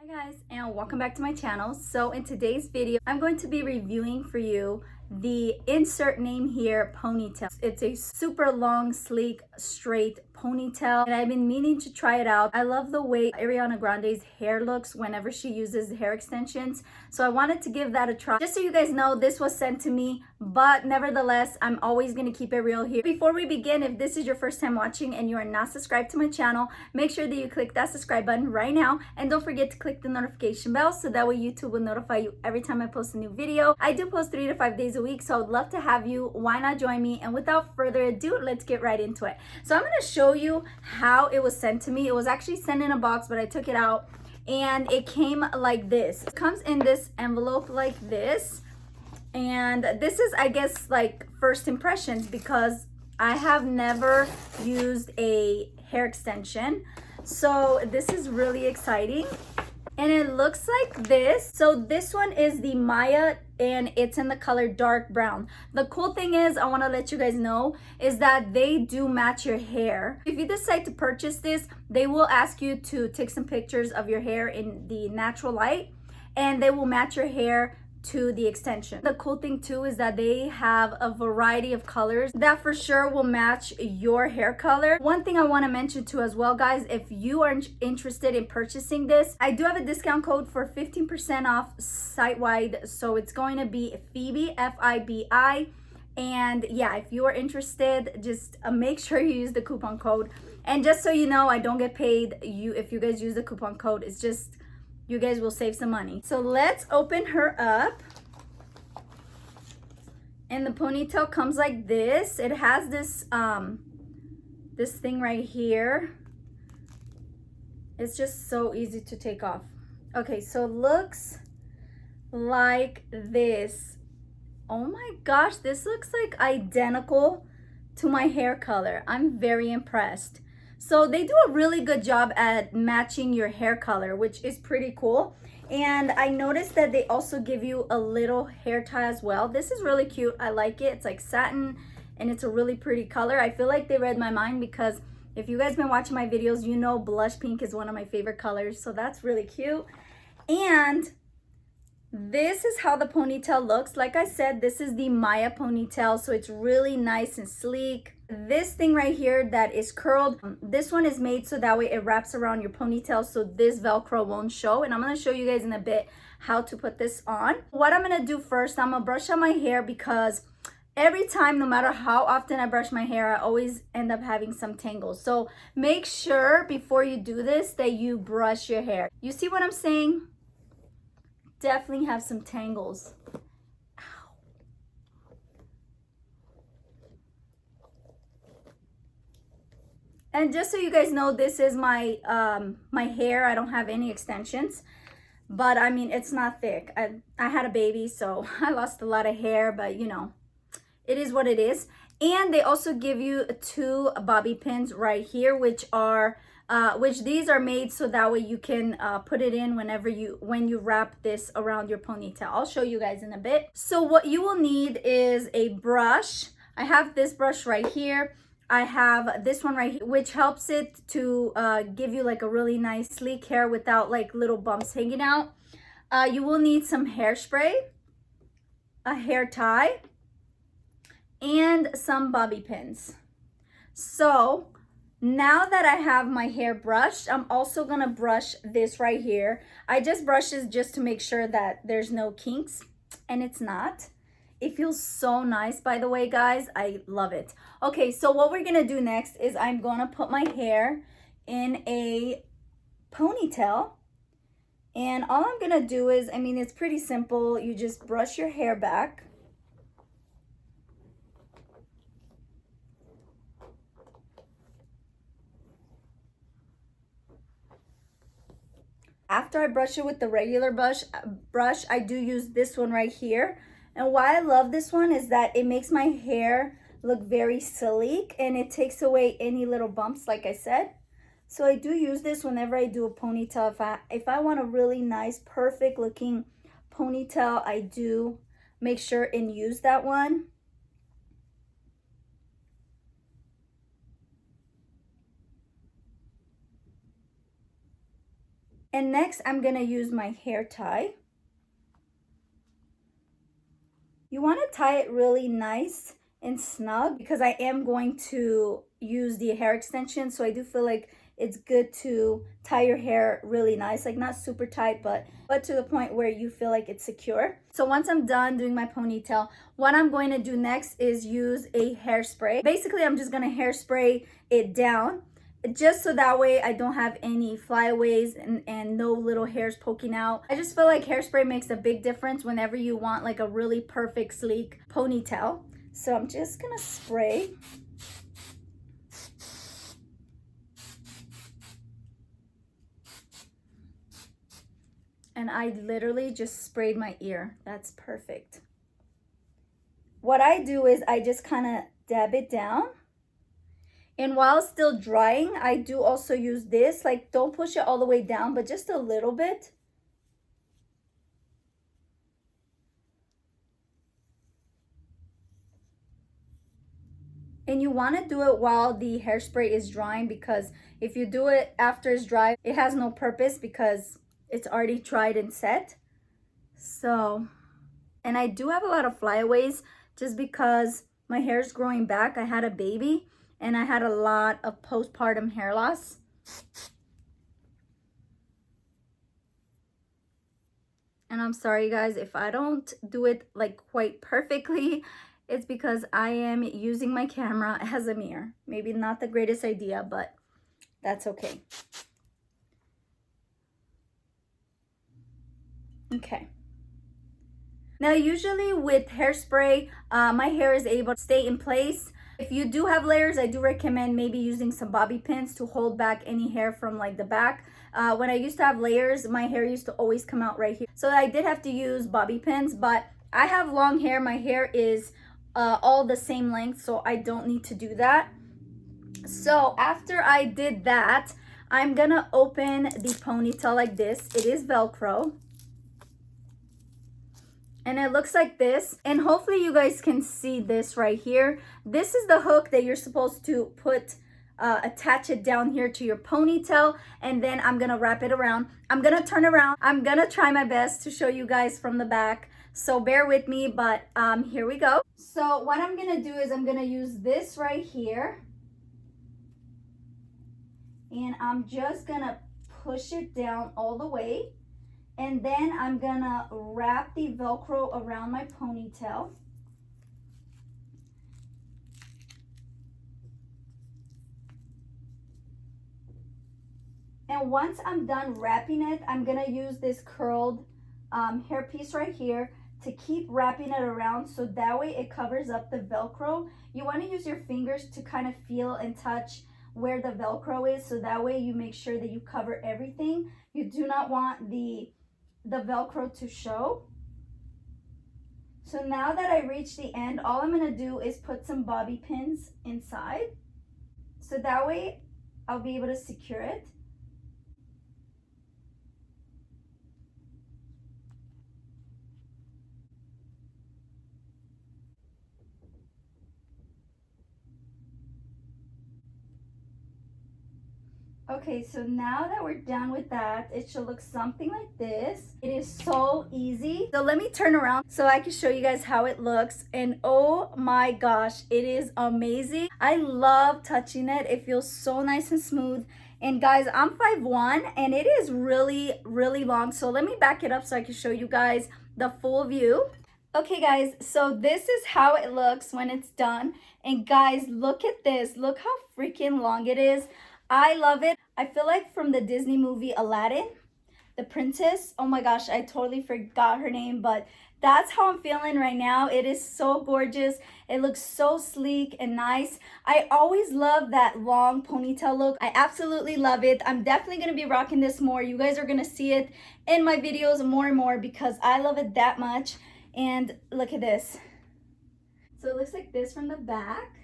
Hi guys, and welcome back to my channel. So in today's video, I'm going to be reviewing for you the insert name here ponytail. It's a super long, sleek, straight ponytail, and I've been meaning to try it out. I love the way Ariana Grande's hair looks whenever she uses hair extensions, so I wanted to give that a try. Just so you guys know, this was sent to me, but nevertheless, I'm always going to keep it real here. Before we begin, if this is your first time watching and you are not subscribed to my channel, make sure that you click that subscribe button right now, and don't forget to click the notification bell so that way YouTube will notify you every time I post a new video. I do post 3 to 5 days a week, so I would love to have you. Why not join me? And without further ado, let's get right into it. So I'm going to show you how it was sent to me. It was actually sent in a box, but I took it out and it came like this. It comes in this envelope like this, and this is, I guess, like first impressions because I have never used a hair extension, so this is really exciting. And it looks like this. So this one is the MIYA, and it's in the color dark brown. The cool thing is, I want to let you guys know, is that they do match your hair. If you decide to purchase this, they will ask you to take some pictures of your hair in the natural light, and they will match your hair to the extension. The cool thing too is that they have a variety of colors that for sure will match your hair color. One thing I want to mention too as well, guys, if you are interested in purchasing this, I do have a discount code for 15% off site-wide, so it's going to be Phoebe, F-I-B-I. And yeah, if you are interested, just make sure you use the coupon code. And just so you know, I don't get paid if you guys use the coupon code. It's just you guys will save some money. So let's open her up. And the ponytail comes like this. It has this this thing right here. It's just so easy to take off. Okay, so it looks like this. Oh my gosh, this looks like identical to my hair color. I'm very impressed. So they do a really good job at matching your hair color, which is pretty cool. And I noticed that they also give you a little hair tie as well. This is really cute. I like it. It's like satin and it's a really pretty color. I feel like they read my mind because if you guys been watching my videos, you know blush pink is one of my favorite colors. So that's really cute. And this is how the ponytail looks. Like I said, this is the MIYA ponytail, so it's really nice and sleek. This thing right here that is curled, this one is made so that way it wraps around your ponytail so this Velcro won't show. And I'm going to show you guys in a bit how to put this on. What I'm going to do first, I'm going to brush out my hair because every time, no matter how often I brush my hair, I always end up having some tangles. So make sure before you do this that you brush your hair. You see what I'm saying? Definitely have some tangles. Ow. And just so you guys know, this is my my hair. I don't have any extensions, but I mean, it's not thick. I had a baby, so I lost a lot of hair, but you know, it is what it is. And they also give you 2 bobby pins right here, which these are made so that way you can put it in when you wrap this around your ponytail. I'll show you guys in a bit. So what you will need is a brush. I have this brush right here. I have this one right here, which helps it to give you like a really nice sleek hair without like little bumps hanging out. You will need some hairspray, a hair tie, and some bobby pins. So now that I have my hair brushed, I'm also gonna brush this right here. I just brush this just to make sure that there's no kinks, and it's not. It feels so nice, by the way, guys. I love it. Okay, so what we're gonna do next is I'm gonna put my hair in a ponytail. And all I'm gonna do is, I mean, it's pretty simple. You just brush your hair back. After I brush it with the regular brush, I do use this one right here. And why I love this one is that it makes my hair look very sleek and it takes away any little bumps, like I said. So I do use this whenever I do a ponytail. If I want a really nice, perfect looking ponytail, I do make sure and use that one. And next, I'm gonna use my hair tie. You want to tie it really nice and snug because I am going to use the hair extension. So I do feel like it's good to tie your hair really nice, like not super tight, but to the point where you feel like it's secure. So once I'm done doing my ponytail, what I'm going to do next is use a hairspray. Basically, I'm just going to hairspray it down, just so that way I don't have any flyaways and no little hairs poking out. I just feel like hairspray makes a big difference whenever you want like a really perfect sleek ponytail. So I'm just gonna spray. And I literally just sprayed my ear. That's perfect. What I do is I just kind of dab it down. And while still drying, I do also use this, like don't push it all the way down, but just a little bit. And you want to do it while the hairspray is drying, because if you do it after it's dry, it has no purpose because it's already dried and set. So, and I do have a lot of flyaways just because my hair is growing back. I had a baby and I had a lot of postpartum hair loss. And I'm sorry guys if I don't do it like quite perfectly. It's because I am using my camera as a mirror. Maybe not the greatest idea, but that's okay. Okay. Now usually with hairspray, my hair is able to stay in place. If you do have layers, I do recommend maybe using some bobby pins to hold back any hair from like the back. When I used to have layers, my hair used to always come out right here. So I did have to use bobby pins, but I have long hair. My hair is all the same length, so I don't need to do that. So after I did that, I'm gonna open the ponytail like this. It is Velcro. And it looks like this, and hopefully you guys can see this right here. This is the hook that you're supposed to put attach it down here to your ponytail, and then I'm gonna wrap it around. I'm gonna turn around. I'm gonna try my best to show you guys from the back, so bear with me, but here we go. So what I'm gonna do is I'm gonna use this right here, and I'm just gonna push it down all the way. And then I'm gonna wrap the Velcro around my ponytail. And once I'm done wrapping it, I'm gonna use this curled hair piece right here to keep wrapping it around, so that way it covers up the Velcro. You wanna use your fingers to kind of feel and touch where the Velcro is, so that way you make sure that you cover everything. You do not want the Velcro to show. So now that I reached the end, all I'm gonna do is put some bobby pins inside, so that way I'll be able to secure it. Okay, so now that we're done with that, it should look something like this. It is so easy. So let me turn around so I can show you guys how it looks. And oh my gosh, it is amazing. I love touching it. It feels so nice and smooth. And guys, I'm 5'1" and it is really, really long. So let me back it up so I can show you guys the full view. Okay guys, so this is how it looks when it's done. And guys, look at this. Look how freaking long it is. I love it. I feel like from the Disney movie Aladdin, the princess. Oh my gosh, I totally forgot her name, but that's how I'm feeling right now. It is so gorgeous. It looks so sleek and nice. I always love that long ponytail look. I absolutely love it. I'm definitely going to be rocking this more. You guys are going to see it in my videos more and more because I love it that much. And look at this. So it looks like this from the back.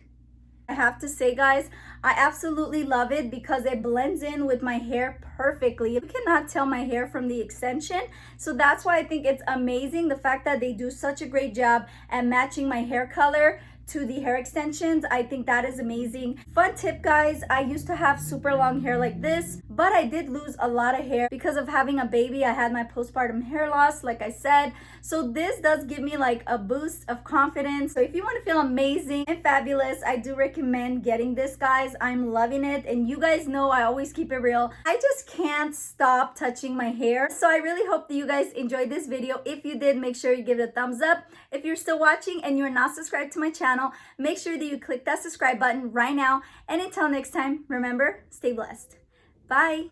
I have to say guys, I absolutely love it because it blends in with my hair perfectly. You cannot tell my hair from the extension. So that's why I think it's amazing, the fact that they do such a great job at matching my hair color to the hair extensions. I think that is amazing. Fun tip, guys, I used to have super long hair like this, but I did lose a lot of hair because of having a baby. I had my postpartum hair loss, like I said. So this does give me like a boost of confidence. So if you want to feel amazing and fabulous, I do recommend getting this, guys. I'm loving it. And you guys know I always keep it real. I just can't stop touching my hair. So I really hope that you guys enjoyed this video. If you did, make sure you give it a thumbs up. If you're still watching and you're not subscribed to my channel, make sure that you click that subscribe button right now. And until next time, remember, stay blessed. Bye.